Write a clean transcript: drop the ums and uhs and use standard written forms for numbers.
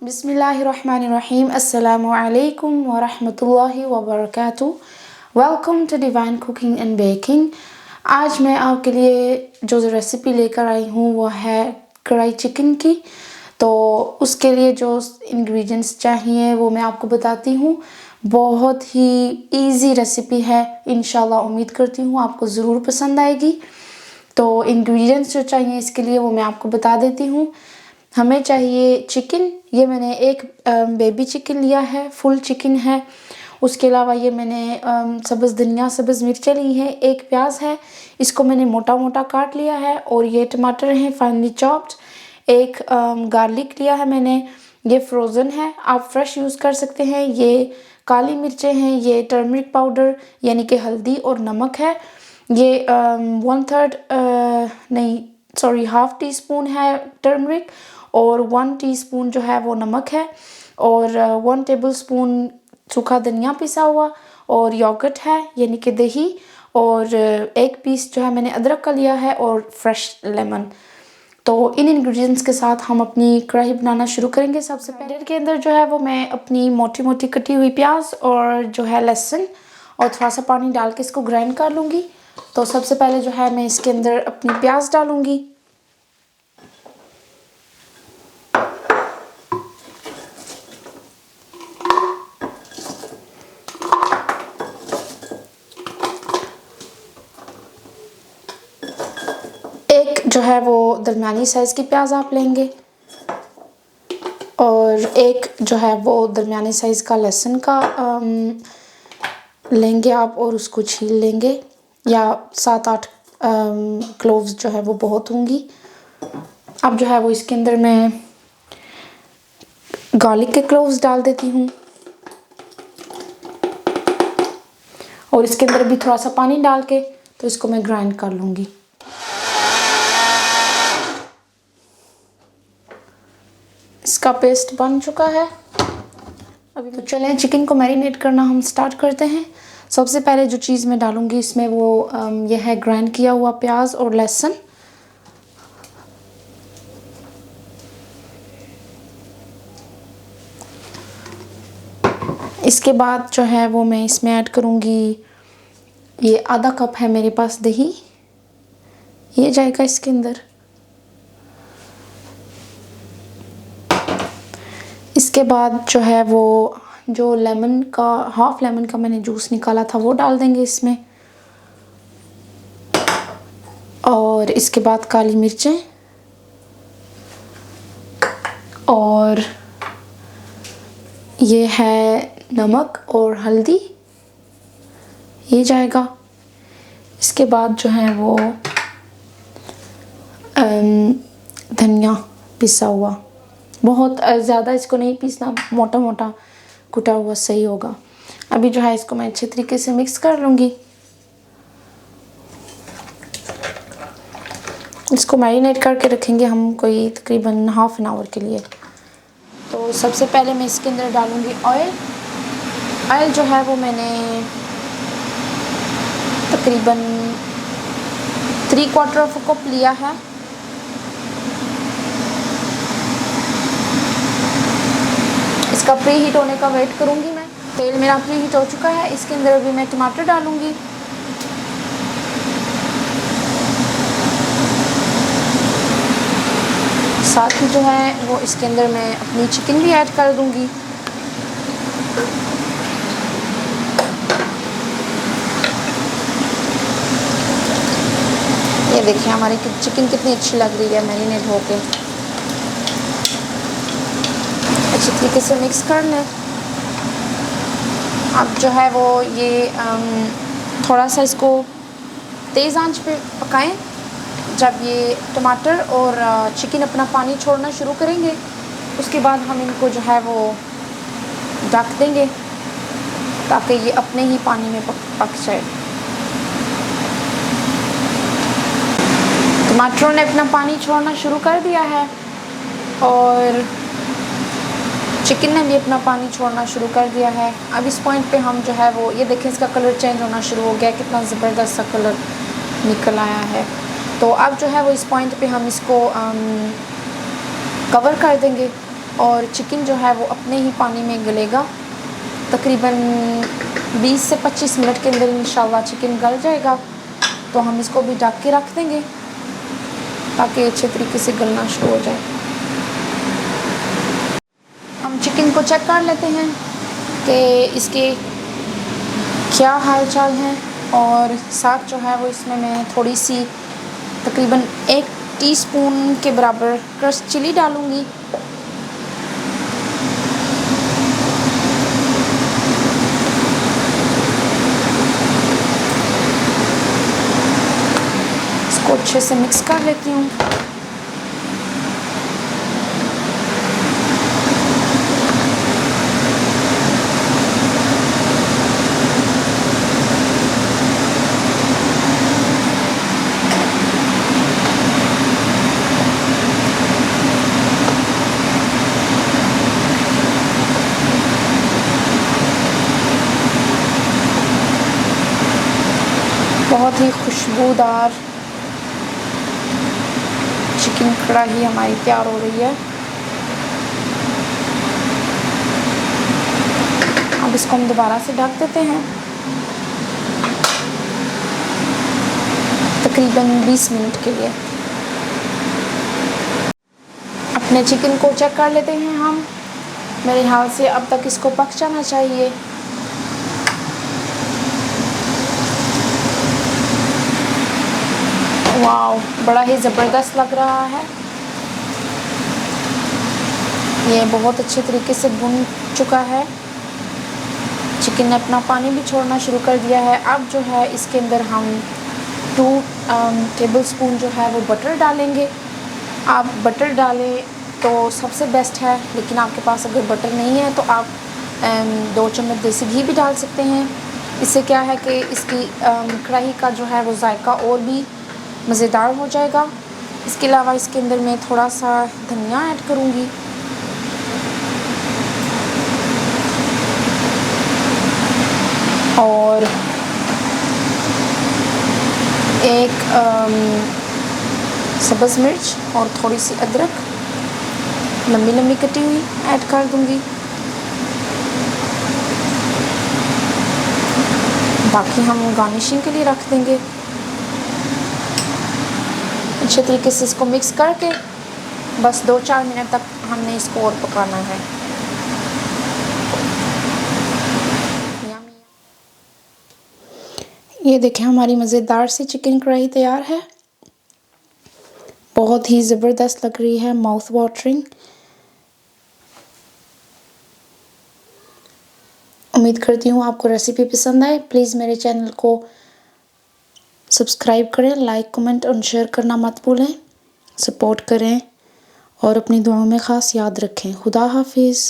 बिस्मिल्लाहिर्रहमानिर्रहीम। अस्सलामु अलैकुम व रहमतुल्लाहि व बरकातुहू। Welcome to divine cooking and baking. आज मैं आपके लिए जो रेसिपी लेकर आई हूँ वो है कढ़ाई चिकन की। तो उसके लिए जो इंग्रेडिएंट्स चाहिए वो मैं आपको बताती हूँ। बहुत ही इजी रेसिपी है, इंशाल्लाह उम्मीद करती हूँ आपको ज़रूर पसंद आएगी। तो इंग्रेडिएंट्स जो चाहिए इसके लिए वो मैं आपको बता देती हूँ। हमें चाहिए चिकन, ये मैंने एक बेबी चिकन लिया है, फुल चिकन है। उसके अलावा ये मैंने सब्ज़ धनिया सब्ज़ मिर्चें ली हैं, एक प्याज है, इसको मैंने मोटा मोटा काट लिया है। और ये टमाटर हैं फाइनली चॉप्ड। एक गार्लिक लिया है मैंने, ये फ्रोज़न है, आप फ्रेश यूज़ कर सकते हैं। ये काली मिर्चें हैं, ये टर्मरिक पाउडर यानी कि हल्दी और नमक है। ये 1/3 टीस्पून है टर्मरिक और 1 टीस्पून जो है वो नमक है। और 1 टेबलस्पून सूखा धनिया पिसा हुआ और योगर्ट है यानी कि दही। और एक पीस जो है मैंने अदरक का लिया है और फ्रेश लेमन। तो इन इंग्रेडिएंट्स के साथ हम अपनी कढ़ाई बनाना शुरू करेंगे। सबसे पहले के अंदर जो है वो मैं अपनी मोटी मोटी कटी हुई प्याज और जो है लहसुन और थोड़ा सा पानी डाल के इसको ग्राइंड कर लूँगी। तो सबसे पहले जो है मैं इसके अंदर अपनी प्याज डालूँगी। एक जो है वो दरमियानी साइज़ की प्याज आप लेंगे और एक जो है वो दरमियानी साइज़ का लहसुन का लेंगे आप और उसको छील लेंगे, या 7-8 क्लोव्स जो है वो बहुत होंगी। अब जो है वो इसके अंदर मैं गार्लिक के क्लोव्स डाल देती हूँ और इसके अंदर भी थोड़ा सा पानी डाल के तो इसको मैं ग्राइंड कर लूँगी। इसका पेस्ट बन चुका है। अभी तो चलें चिकन को मैरिनेट करना हम स्टार्ट करते हैं। सबसे पहले जो चीज़ मैं डालूँगी इसमें वो यह है ग्राइंड किया हुआ प्याज और लहसुन। इसके बाद जो है वो मैं इसमें ऐड करूँगी, ये आधा कप है मेरे पास दही, ये जाएगा इसके अंदर। इसके बाद जो है वो जो लेमन का हाफ लेमन का मैंने जूस निकाला था वो डाल देंगे इसमें। और इसके बाद काली मिर्चें और ये है नमक और हल्दी, ये जाएगा। इसके बाद जो है वो धनिया पिसा हुआ, बहुत ज़्यादा इसको नहीं पीसना, मोटा मोटा कुटा हुआ सही होगा। अभी जो है इसको मैं अच्छे तरीके से मिक्स कर लूँगी। इसको मैरिनेट करके रखेंगे हम कोई तकरीबन हाफ एन आवर के लिए। तो सबसे पहले मैं इसके अंदर डालूँगी ऑयल। ऑयल जो है वो मैंने तकरीबन 3/4 कप लिया है। इसका प्री हीट होने का वेट करूँगी मैं। तेल मेरा प्री हीट हो चुका है, इसके अंदर अभी मैं टमाटर डालूँगी। साथ ही जो है वो इसके अंदर मैं अपनी चिकन भी ऐड कर दूँगी। ये देखिए हमारी चिकन कितनी अच्छी लग रही है मैरिनेट होके। अच्छी तरीके से मिक्स कर लें। अब जो है वो ये थोड़ा सा इसको तेज़ आंच पे पकाएं। जब ये टमाटर और चिकन अपना पानी छोड़ना शुरू करेंगे उसके बाद हम इनको जो है वो ढक देंगे ताकि ये अपने ही पानी में पक जाए। टमाटरों ने अपना पानी छोड़ना शुरू कर दिया है और चिकन ने भी अपना पानी छोड़ना शुरू कर दिया है। अब इस पॉइंट पे हम जो है वो ये देखें इसका कलर चेंज होना शुरू हो गया, कितना ज़बरदस्त सा कलर। निकल आया है। तो अब जो है वो इस पॉइंट पे हम इसको कवर कर देंगे और चिकन जो है वो अपने ही पानी में गलेगा। तकरीबन 20 से 25 मिनट के अंदर इंशाल्लाह चिकन गल जाएगा। तो हम इसको भी ढक के रख देंगे ताकि अच्छे तरीके से गलना शुरू हो जाए। हम चिकन को चेक कर लेते हैं कि इसके क्या हाल चाल हैं और साथ जो है वो इसमें मैं थोड़ी सी तकरीबन 1 टीस्पून के बराबर क्रश चिली डालूँगी। इसको अच्छे से मिक्स कर लेती हूँ। बहुत ही खुशबूदार चिकन कढ़ाई हमारी तैयार हो रही है। अब इसको हम दोबारा से ढक देते हैं तकरीबन 20 मिनट के लिए। अपने चिकन को चेक कर लेते हैं हम। मेरे ख्याल से अब तक इसको पक जाना चाहिए। वाव, बड़ा ही ज़बरदस्त लग रहा है। ये बहुत अच्छे तरीके से भुन चुका है। चिकन ने अपना पानी भी छोड़ना शुरू कर दिया है। अब जो है इसके अंदर हम 2 टेबलस्पून जो है वो बटर डालेंगे। आप बटर डालें तो सबसे बेस्ट है, लेकिन आपके पास अगर बटर नहीं है तो आप 2 चम्मच देसी घी भी डाल सकते हैं। इससे क्या है कि इसकी कढ़ाई का जो है वो जायका और भी मज़ेदार हो जाएगा। इसके अलावा इसके अंदर मैं थोड़ा सा धनिया ऐड करूँगी। और एक सब्ज़ मिर्च और थोड़ी सी अदरक लंबी लंबी कटी हुई ऐड कर दूँगी। बाकी हम गार्निशिंग के लिए रख देंगे। अच्छे तरीके से इसको मिक्स करके बस 2-4 मिनट तक हमने इसको और पकाना है। ये देखें, हमारी मज़ेदार सी चिकन कढ़ाई तैयार है। बहुत ही ज़बरदस्त लग रही है, माउथ वाटरिंग। उम्मीद करती हूँ आपको रेसिपी पसंद आए। प्लीज़ मेरे चैनल को सब्सक्राइब करें, लाइक कमेंट और शेयर करना मत भूलें। सपोर्ट करें और अपनी दुआओं में ख़ास याद रखें। खुदा हाफिज़।